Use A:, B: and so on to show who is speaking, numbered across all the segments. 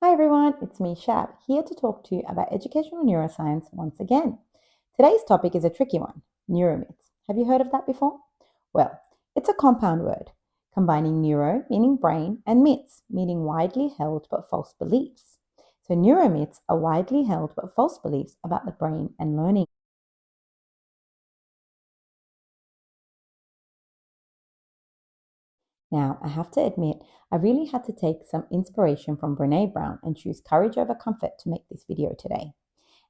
A: Hi everyone, it's me, Shab, here to talk to you about educational neuroscience once again. Today's topic is a tricky one, neuromyths. Have you heard of that before? Well, it's a compound word, combining neuro, meaning brain, and myths, meaning widely held but false beliefs. So neuromyths are widely held but false beliefs about the brain and learning. Now, I have to admit, I really had to take some inspiration from Brene Brown and choose courage over comfort to make this video today.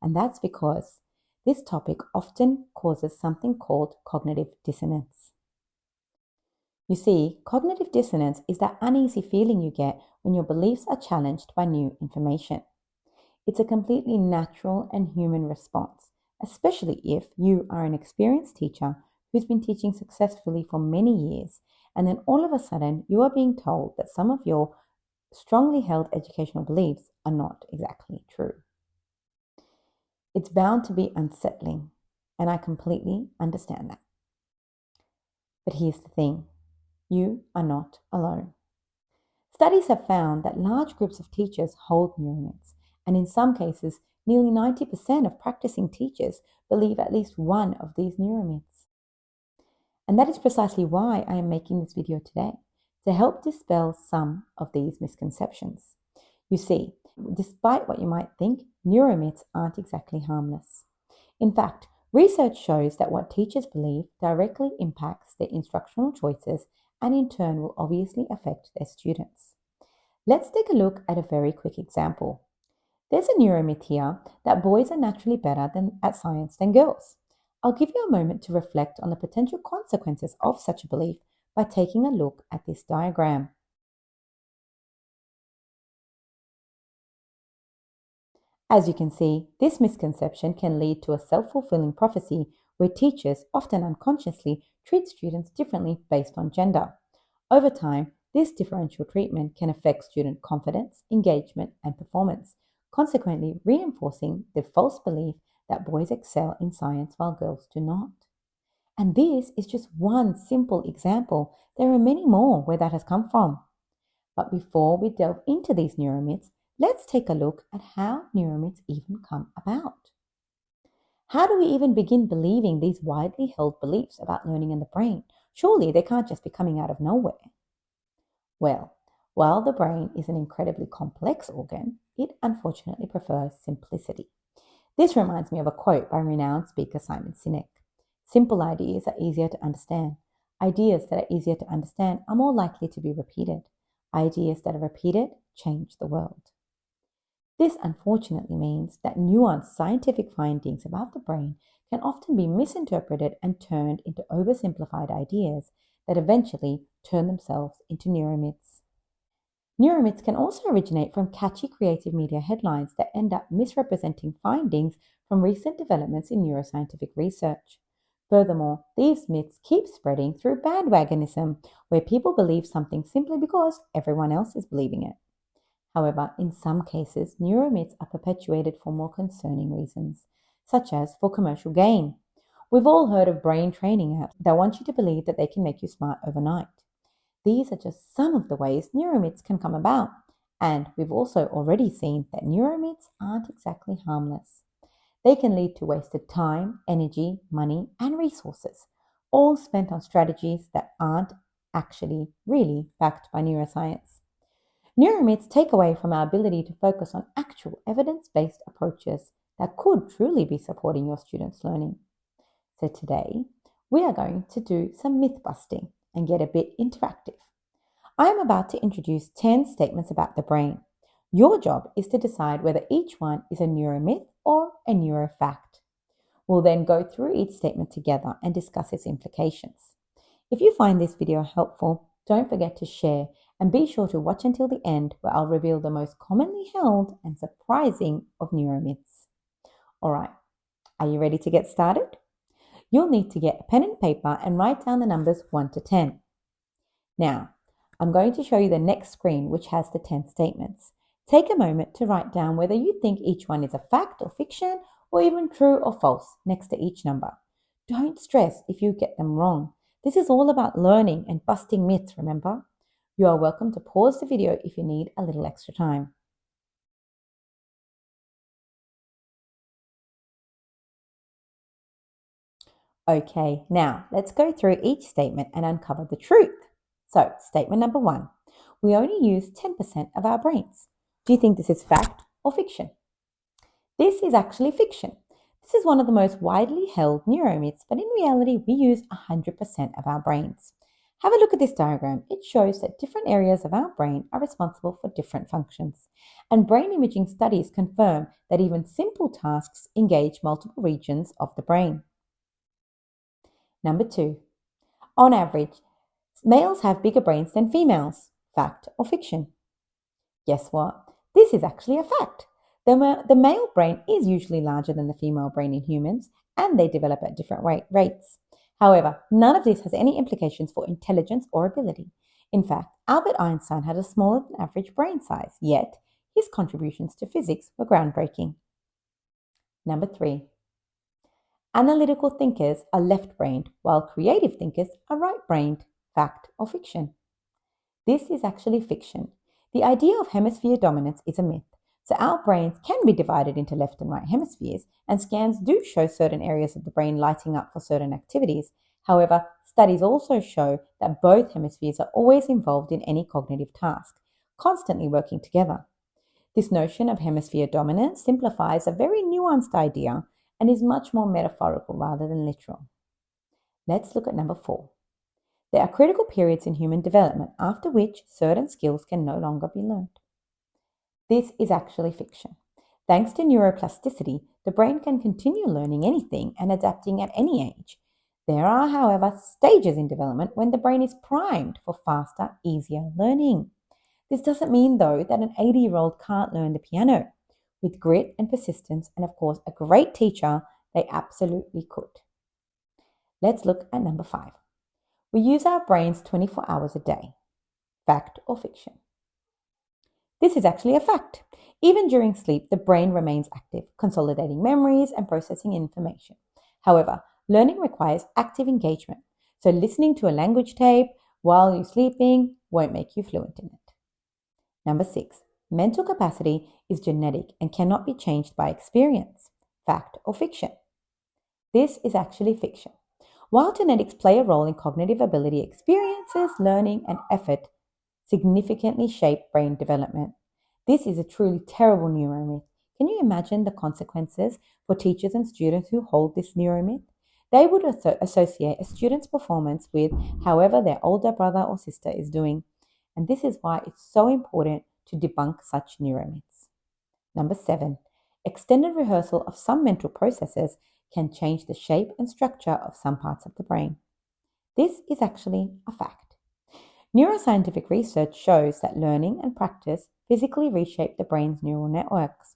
A: And that's because this topic often causes something called cognitive dissonance. You see, cognitive dissonance is that uneasy feeling you get when your beliefs are challenged by new information. It's a completely natural and human response, especially if you are an experienced teacher who's been teaching successfully for many years, and then all of a sudden you are being told that some of your strongly held educational beliefs are not exactly true. It's bound to be unsettling, and I completely understand that. But here's the thing, you are not alone. Studies have found that large groups of teachers hold neuromyths, and in some cases, nearly 90% of practicing teachers believe at least one of these neuromyths. And that is precisely why I am making this video today, to help dispel some of these misconceptions. You see, despite what you might think, neuromyths aren't exactly harmless. In fact, research shows that what teachers believe directly impacts their instructional choices and in turn will obviously affect their students. Let's take a look at a very quick example. There's a neuromyth here that boys are naturally better at science than girls. I'll give you a moment to reflect on the potential consequences of such a belief by taking a look at this diagram. As you can see, this misconception can lead to a self-fulfilling prophecy where teachers, often unconsciously, treat students differently based on gender. Over time, this differential treatment can affect student confidence, engagement, and performance, consequently reinforcing the false belief that boys excel in science while girls do not. And this is just one simple example. There are many more where that has come from. But before we delve into these neuromyths, let's take a look at how neuromyths even come about. How do we even begin believing these widely held beliefs about learning in the brain? Surely they can't just be coming out of nowhere. Well, while the brain is an incredibly complex organ, it unfortunately prefers simplicity. This reminds me of a quote by renowned speaker Simon Sinek. Simple ideas are easier to understand. Ideas that are easier to understand are more likely to be repeated. Ideas that are repeated change the world. This unfortunately means that nuanced scientific findings about the brain can often be misinterpreted and turned into oversimplified ideas that eventually turn themselves into neuromyths. Neuromyths can also originate from catchy creative media headlines that end up misrepresenting findings from recent developments in neuroscientific research. Furthermore, these myths keep spreading through bandwagonism, where people believe something simply because everyone else is believing it. However, in some cases, neuromyths are perpetuated for more concerning reasons, such as for commercial gain. We've all heard of brain training apps that want you to believe that they can make you smart overnight. These are just some of the ways neuromyths can come about, and we've also already seen that neuromyths aren't exactly harmless. They can lead to wasted time, energy, money, and resources, all spent on strategies that aren't actually really backed by neuroscience. Neuromyths take away from our ability to focus on actual evidence-based approaches that could truly be supporting your students' learning. So today, we are going to do some myth busting and get a bit interactive. I am about to introduce 10 statements about the brain. Your job is to decide whether each one is a neuromyth or a neurofact. We'll then go through each statement together and discuss its implications. If you find this video helpful, don't forget to share and be sure to watch until the end where I'll reveal the most commonly held and surprising of neuromyths. Alright, are you ready to get started? You'll need to get a pen and paper and write down the numbers 1 to 10. Now, I'm going to show you the next screen which has the 10 statements. Take a moment to write down whether you think each one is a fact or fiction or even true or false next to each number. Don't stress if you get them wrong. This is all about learning and busting myths, remember? You are welcome to pause the video if you need a little extra time. Okay, now let's go through each statement and uncover the truth. So, statement number 1, we only use 10% of our brains. Do you think this is fact or fiction? This is actually fiction. This is one of the most widely held neuromyths, but in reality, we use 100% of our brains. Have a look at this diagram. It shows that different areas of our brain are responsible for different functions. And brain imaging studies confirm that even simple tasks engage multiple regions of the brain. Number 2. On average, males have bigger brains than females. Fact or fiction? Guess what? This is actually a fact. The male brain is usually larger than the female brain in humans, and they develop at different rates. However, none of this has any implications for intelligence or ability. In fact, Albert Einstein had a smaller than average brain size, yet his contributions to physics were groundbreaking. Number 3. Analytical thinkers are left-brained, while creative thinkers are right-brained. Fact or fiction? This is actually fiction. The idea of hemisphere dominance is a myth. So our brains can be divided into left and right hemispheres, and scans do show certain areas of the brain lighting up for certain activities. However, studies also show that both hemispheres are always involved in any cognitive task, constantly working together. This notion of hemisphere dominance simplifies a very nuanced idea and is much more metaphorical rather than literal. Let's look at number 4. There are critical periods in human development after which certain skills can no longer be learned. This is actually fiction. Thanks to neuroplasticity, the brain can continue learning anything and adapting at any age. There are, however, stages in development when the brain is primed for faster, easier learning. This doesn't mean, though, that an 80-year-old can't learn the piano. With grit and persistence, and of course a great teacher, they absolutely could. Let's look at number 5. We use our brains 24 hours a day. Fact or fiction? This is actually a fact. Even during sleep, the brain remains active, consolidating memories and processing information. However, learning requires active engagement, so listening to a language tape while you're sleeping won't make you fluent in it. Number 6. Mental capacity is genetic and cannot be changed by experience. Fact or fiction? This is actually fiction. While genetics play a role in cognitive ability, experiences, learning, and effort significantly shape brain development. This is a truly terrible neuromyth. Can you imagine the consequences for teachers and students who hold this neuromyth? They would associate a student's performance with however their older brother or sister is doing. And this is why it's so important to debunk such neuromyths. Number 7. Extended rehearsal of some mental processes can change the shape and structure of some parts of the brain. This is actually a fact. Neuroscientific research shows that learning and practice physically reshape the brain's neural networks.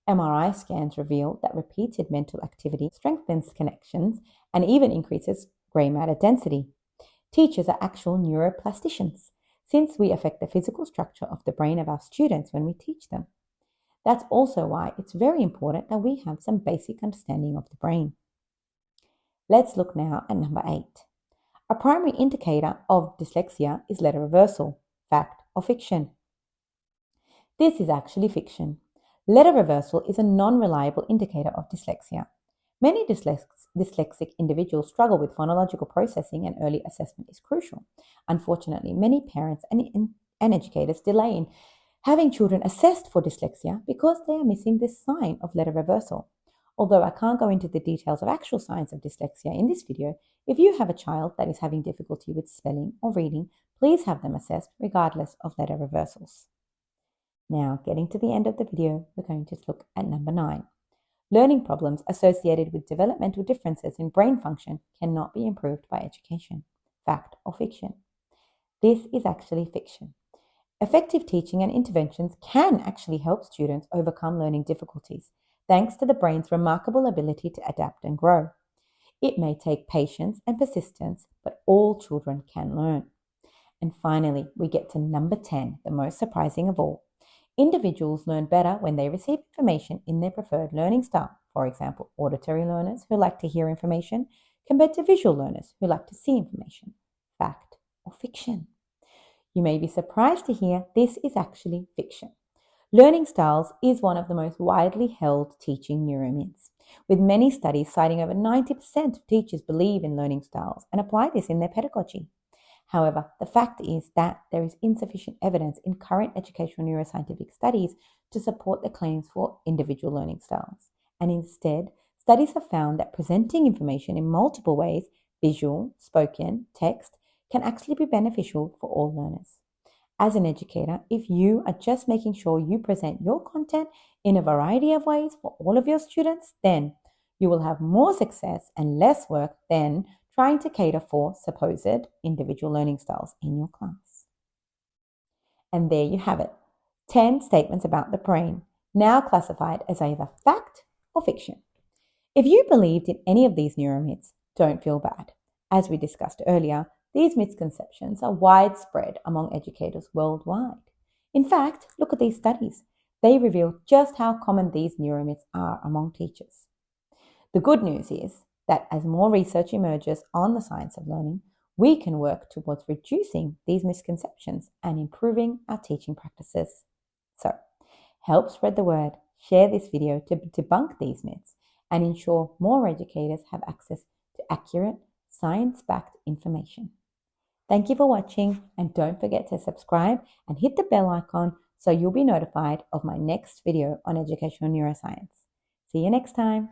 A: MRI scans reveal that repeated mental activity strengthens connections and even increases gray matter density. Teachers are actual neuroplasticians, since we affect the physical structure of the brain of our students when we teach them. That's also why it's very important that we have some basic understanding of the brain. Let's look now at number 8. A primary indicator of dyslexia is letter reversal. Fact or fiction? This is actually fiction. Letter reversal is a non-reliable indicator of dyslexia. Many dyslexic individuals struggle with phonological processing, and early assessment is crucial. Unfortunately, many parents and educators delay in having children assessed for dyslexia because they are missing this sign of letter reversal. Although I can't go into the details of actual signs of dyslexia in this video, if you have a child that is having difficulty with spelling or reading, please have them assessed regardless of letter reversals. Now, getting to the end of the video, we're going to look at number 9. Learning problems associated with developmental differences in brain function cannot be improved by education. Fact or fiction? This is actually fiction. Effective teaching and interventions can actually help students overcome learning difficulties, thanks to the brain's remarkable ability to adapt and grow. It may take patience and persistence, but all children can learn. And finally, we get to number 10, the most surprising of all. Individuals learn better when they receive information in their preferred learning style. For example, auditory learners who like to hear information compared to visual learners who like to see information. Fact or fiction? You may be surprised to hear this is actually fiction. Learning styles is one of the most widely held teaching neuromyths. with many studies citing over 90% of teachers believe in learning styles and apply this in their pedagogy. However, the fact is that there is insufficient evidence in current educational neuroscientific studies to support the claims for individual learning styles. And instead, studies have found that presenting information in multiple ways, visual, spoken, text, can actually be beneficial for all learners. As an educator, if you are just making sure you present your content in a variety of ways for all of your students, then you will have more success and less work than trying to cater for supposed individual learning styles in your class. And there you have it, 10 statements about the brain, now classified as either fact or fiction. If you believed in any of these neuromyths, don't feel bad. As we discussed earlier, these misconceptions are widespread among educators worldwide. In fact, look at these studies. They reveal just how common these neuromyths are among teachers. The good news is that as more research emerges on the science of learning, we can work towards reducing these misconceptions and improving our teaching practices. So, help spread the word, share this video to debunk these myths, and ensure more educators have access to accurate, science-backed information. Thank you for watching, and don't forget to subscribe and hit the bell icon so you'll be notified of my next video on educational neuroscience. See you next time.